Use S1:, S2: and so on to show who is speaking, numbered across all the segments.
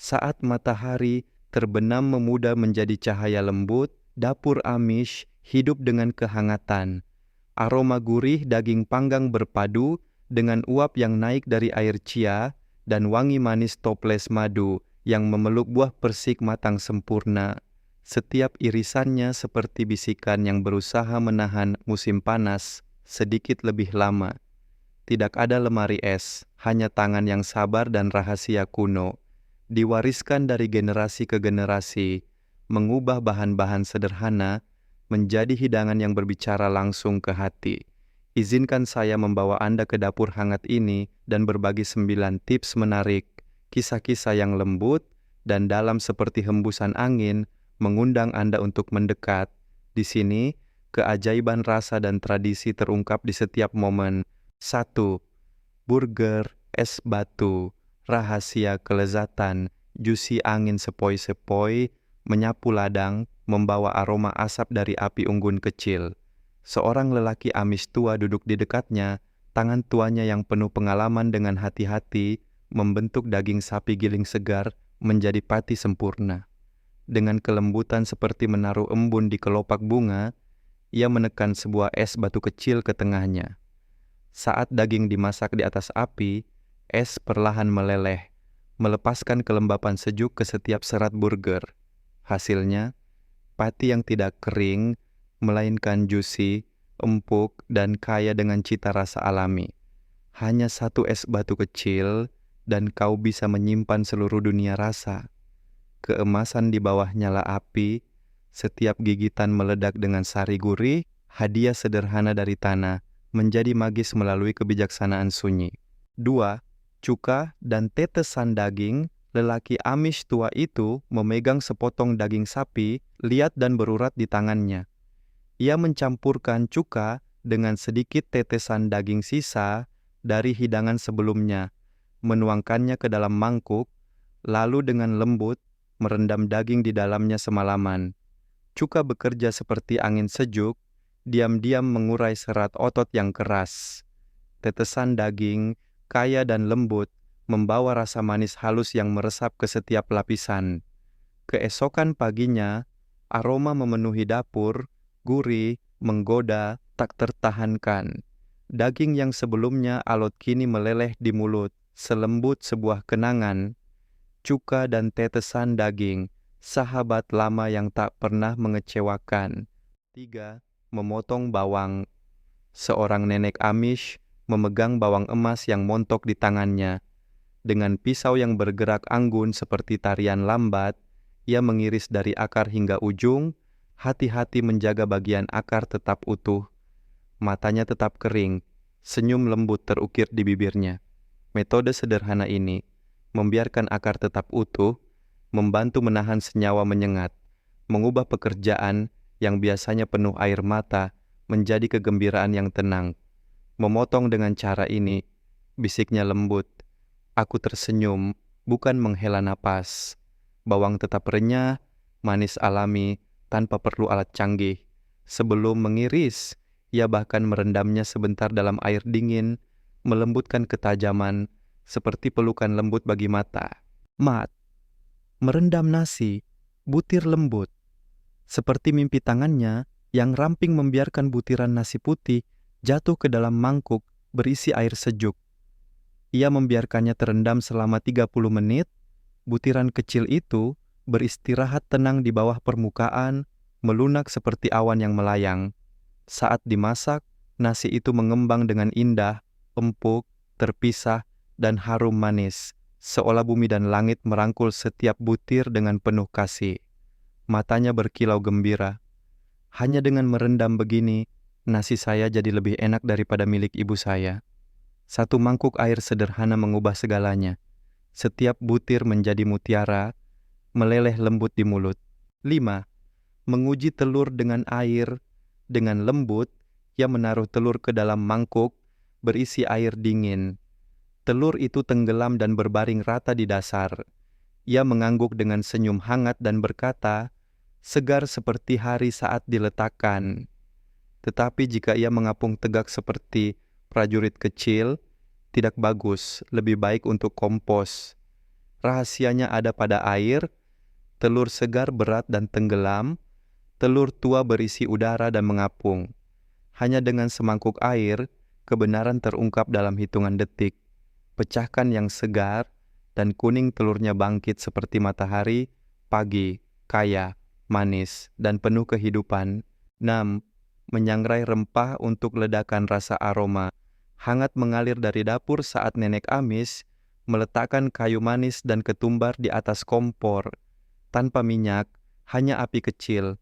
S1: Saat matahari terbenam memuda menjadi cahaya lembut, dapur Amish hidup dengan kehangatan. Aroma gurih daging panggang berpadu dengan uap yang naik dari air chia dan wangi manis toples madu yang memeluk buah persik matang sempurna. Setiap irisannya seperti bisikan yang berusaha menahan musim panas sedikit lebih lama. Tidak ada lemari es, hanya tangan yang sabar dan rahasia kuno. Diwariskan dari generasi ke generasi, mengubah bahan-bahan sederhana menjadi hidangan yang berbicara langsung ke hati. Izinkan saya membawa Anda ke dapur hangat ini dan berbagi 9 tips menarik, kisah-kisah yang lembut dan dalam seperti hembusan angin, mengundang Anda untuk mendekat. Di sini, keajaiban rasa dan tradisi terungkap di setiap momen. 1. Burger, es batu, rahasia kelezatan, juicy angin sepoi-sepoi, menyapu ladang, membawa aroma asap dari api unggun kecil. Seorang lelaki Amish tua duduk di dekatnya, tangan tuanya yang penuh pengalaman dengan hati-hati, membentuk daging sapi giling segar menjadi pati sempurna. Dengan kelembutan seperti menaruh embun di kelopak bunga, ia menekan sebuah es batu kecil ke tengahnya. Saat daging dimasak di atas api, es perlahan meleleh, melepaskan kelembapan sejuk ke setiap serat burger. Hasilnya, pati yang tidak kering, melainkan juicy, empuk, dan kaya dengan cita rasa alami. Hanya satu es batu kecil, dan kau bisa menyimpan seluruh dunia rasa. Keemasan di bawah nyala api, setiap gigitan meledak dengan sari gurih, hadiah sederhana dari tanah, menjadi magis melalui kebijaksanaan sunyi. 2. Cuka dan tetesan daging. Lelaki Amish tua itu memegang sepotong daging sapi, liat dan berurat di tangannya. Ia mencampurkan cuka dengan sedikit tetesan daging sisa dari hidangan sebelumnya, menuangkannya ke dalam mangkuk, lalu dengan lembut merendam daging di dalamnya semalaman. Cuka bekerja seperti angin sejuk, diam-diam mengurai serat otot yang keras. Tetesan daging, kaya dan lembut, membawa rasa manis halus yang meresap ke setiap lapisan. Keesokan paginya, aroma memenuhi dapur, gurih, menggoda, tak tertahankan. Daging yang sebelumnya alot kini meleleh di mulut, selembut sebuah kenangan. Cuka dan tetesan daging, sahabat lama yang tak pernah mengecewakan. 3. Memotong bawang. Seorang nenek Amish memegang bawang emas yang montok di tangannya. Dengan pisau yang bergerak anggun seperti tarian lambat, ia mengiris dari akar hingga ujung, hati-hati menjaga bagian akar tetap utuh. Matanya tetap kering, senyum lembut terukir di bibirnya. Metode sederhana ini, membiarkan akar tetap utuh, membantu menahan senyawa menyengat, mengubah pekerjaan yang biasanya penuh air mata menjadi kegembiraan yang tenang. Memotong dengan cara ini, bisiknya lembut. Aku tersenyum, bukan menghela napas. Bawang tetap renyah, manis alami, tanpa perlu alat canggih. Sebelum mengiris, ia bahkan merendamnya sebentar dalam air dingin, melembutkan ketajaman, seperti pelukan lembut bagi mata. Mat, merendam nasi, butir lembut. Seperti mimpi tangannya yang ramping membiarkan butiran nasi putih jatuh ke dalam mangkuk berisi air sejuk. Ia membiarkannya terendam selama 30 menit, butiran kecil itu beristirahat tenang di bawah permukaan, melunak seperti awan yang melayang. Saat dimasak, nasi itu mengembang dengan indah, empuk, terpisah, dan harum manis, seolah bumi dan langit merangkul setiap butir dengan penuh kasih. Matanya berkilau gembira. Hanya dengan merendam begini, nasi saya jadi lebih enak daripada milik ibu saya. Satu mangkuk air sederhana mengubah segalanya. Setiap butir menjadi mutiara, meleleh lembut di mulut. 5. Menguji telur dengan air. Dengan lembut, ia menaruh telur ke dalam mangkuk berisi air dingin. Telur itu tenggelam dan berbaring rata di dasar. Ia mengangguk dengan senyum hangat dan berkata, segar seperti hari saat diletakkan. Tetapi jika ia mengapung tegak seperti prajurit kecil, tidak bagus, lebih baik untuk kompos. Rahasianya ada pada air, telur segar berat dan tenggelam, telur tua berisi udara dan mengapung. Hanya dengan semangkuk air, kebenaran terungkap dalam hitungan detik. Pecahkan yang segar, dan kuning telurnya bangkit seperti matahari, pagi, kaya, manis, dan penuh kehidupan. 6. Menyangrai rempah untuk ledakan rasa aroma. Hangat mengalir dari dapur saat nenek Amis meletakkan kayu manis dan ketumbar di atas kompor. Tanpa minyak, hanya api kecil.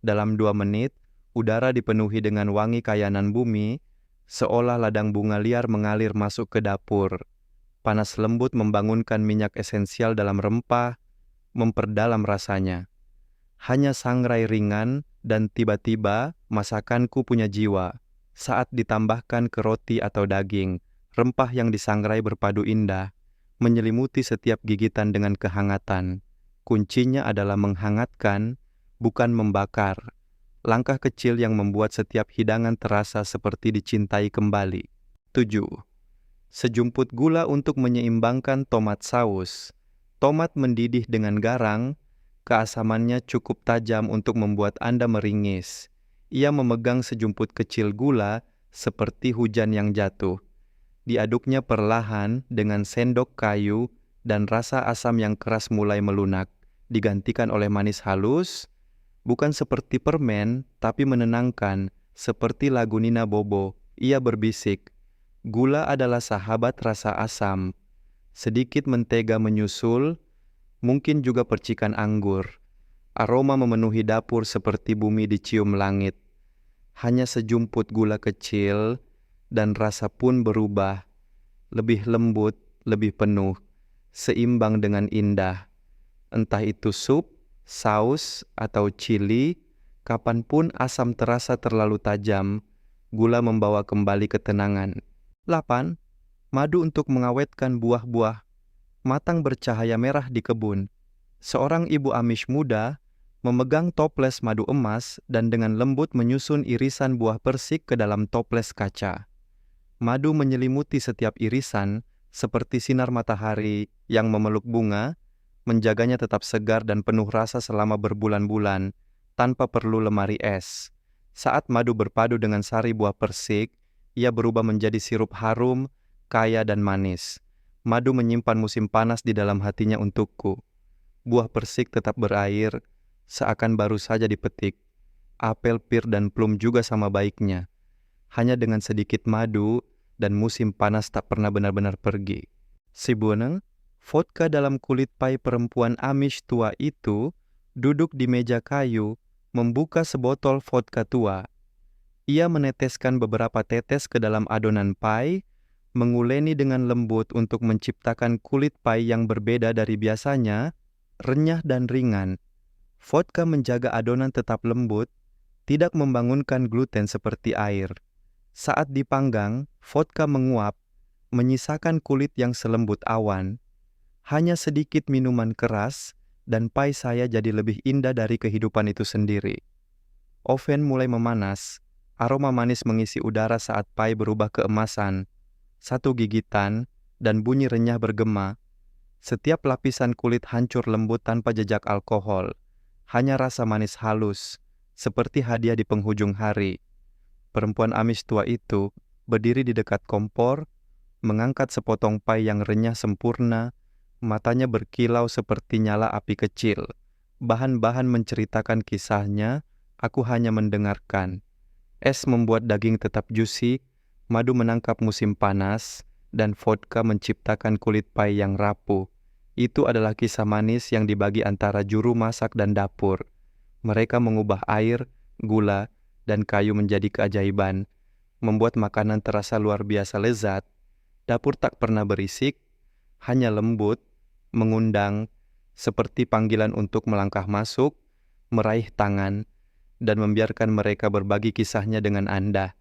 S1: Dalam 2 menit, udara dipenuhi dengan wangi kayanan bumi, seolah ladang bunga liar mengalir masuk ke dapur. Panas lembut membangunkan minyak esensial dalam rempah, memperdalam rasanya. Hanya sangrai ringan dan tiba-tiba masakanku punya jiwa. Saat ditambahkan ke roti atau daging, rempah yang disangrai berpadu indah, menyelimuti setiap gigitan dengan kehangatan. Kuncinya adalah menghangatkan, bukan membakar. Langkah kecil yang membuat setiap hidangan terasa seperti dicintai kembali. 7. Sejumput gula untuk menyeimbangkan tomat saus. Tomat mendidih dengan garang, keasamannya cukup tajam untuk membuat Anda meringis. Ia memegang sejumput kecil gula seperti hujan yang jatuh. Diaduknya perlahan dengan sendok kayu dan rasa asam yang keras mulai melunak, digantikan oleh manis halus, bukan seperti permen, tapi menenangkan, seperti lagu Nina Bobo. Ia berbisik, "Gula adalah sahabat rasa asam." Sedikit mentega menyusul, mungkin juga percikan anggur. Aroma memenuhi dapur seperti bumi dicium langit. Hanya sejumput gula kecil, dan rasa pun berubah. Lebih lembut, lebih penuh, seimbang dengan indah. Entah itu sup, saus, atau chili, kapanpun asam terasa terlalu tajam, gula membawa kembali ketenangan. 8. Madu untuk mengawetkan buah-buah. Matang bercahaya merah di kebun. Seorang ibu Amish muda memegang toples madu emas dan dengan lembut menyusun irisan buah persik ke dalam toples kaca. Madu menyelimuti setiap irisan seperti sinar matahari yang memeluk bunga, menjaganya tetap segar dan penuh rasa selama berbulan-bulan, tanpa perlu lemari es. Saat madu berpadu dengan sari buah persik, ia berubah menjadi sirup harum, kaya dan manis. Madu menyimpan musim panas di dalam hatinya untukku. Buah persik tetap berair, seakan baru saja dipetik. Apel, pir, dan plum juga sama baiknya. Hanya dengan sedikit madu, dan musim panas tak pernah benar-benar pergi. Sibuneng, vodka dalam kulit pai perempuan Amish tua itu, duduk di meja kayu, membuka sebotol vodka tua. Ia meneteskan beberapa tetes ke dalam adonan pai, menguleni dengan lembut untuk menciptakan kulit pai yang berbeda dari biasanya, renyah dan ringan. Vodka menjaga adonan tetap lembut, tidak membangunkan gluten seperti air. Saat dipanggang, vodka menguap, menyisakan kulit yang selembut awan. Hanya sedikit minuman keras, dan pai saya jadi lebih indah dari kehidupan itu sendiri. Oven mulai memanas, aroma manis mengisi udara saat pai berubah keemasan. Satu gigitan, dan bunyi renyah bergema. Setiap lapisan kulit hancur lembut tanpa jejak alkohol. Hanya rasa manis halus, seperti hadiah di penghujung hari. Perempuan Amish tua itu berdiri di dekat kompor, mengangkat sepotong pai yang renyah sempurna, matanya berkilau seperti nyala api kecil. Bahan-bahan menceritakan kisahnya, aku hanya mendengarkan. Es membuat daging tetap juicy, madu menangkap musim panas, dan vodka menciptakan kulit pai yang rapuh. Itu adalah kisah manis yang dibagi antara juru masak dan dapur. Mereka mengubah air, gula, dan kayu menjadi keajaiban, membuat makanan terasa luar biasa lezat. Dapur tak pernah berisik, hanya lembut, mengundang, seperti panggilan untuk melangkah masuk, meraih tangan, dan membiarkan mereka berbagi kisahnya dengan Anda.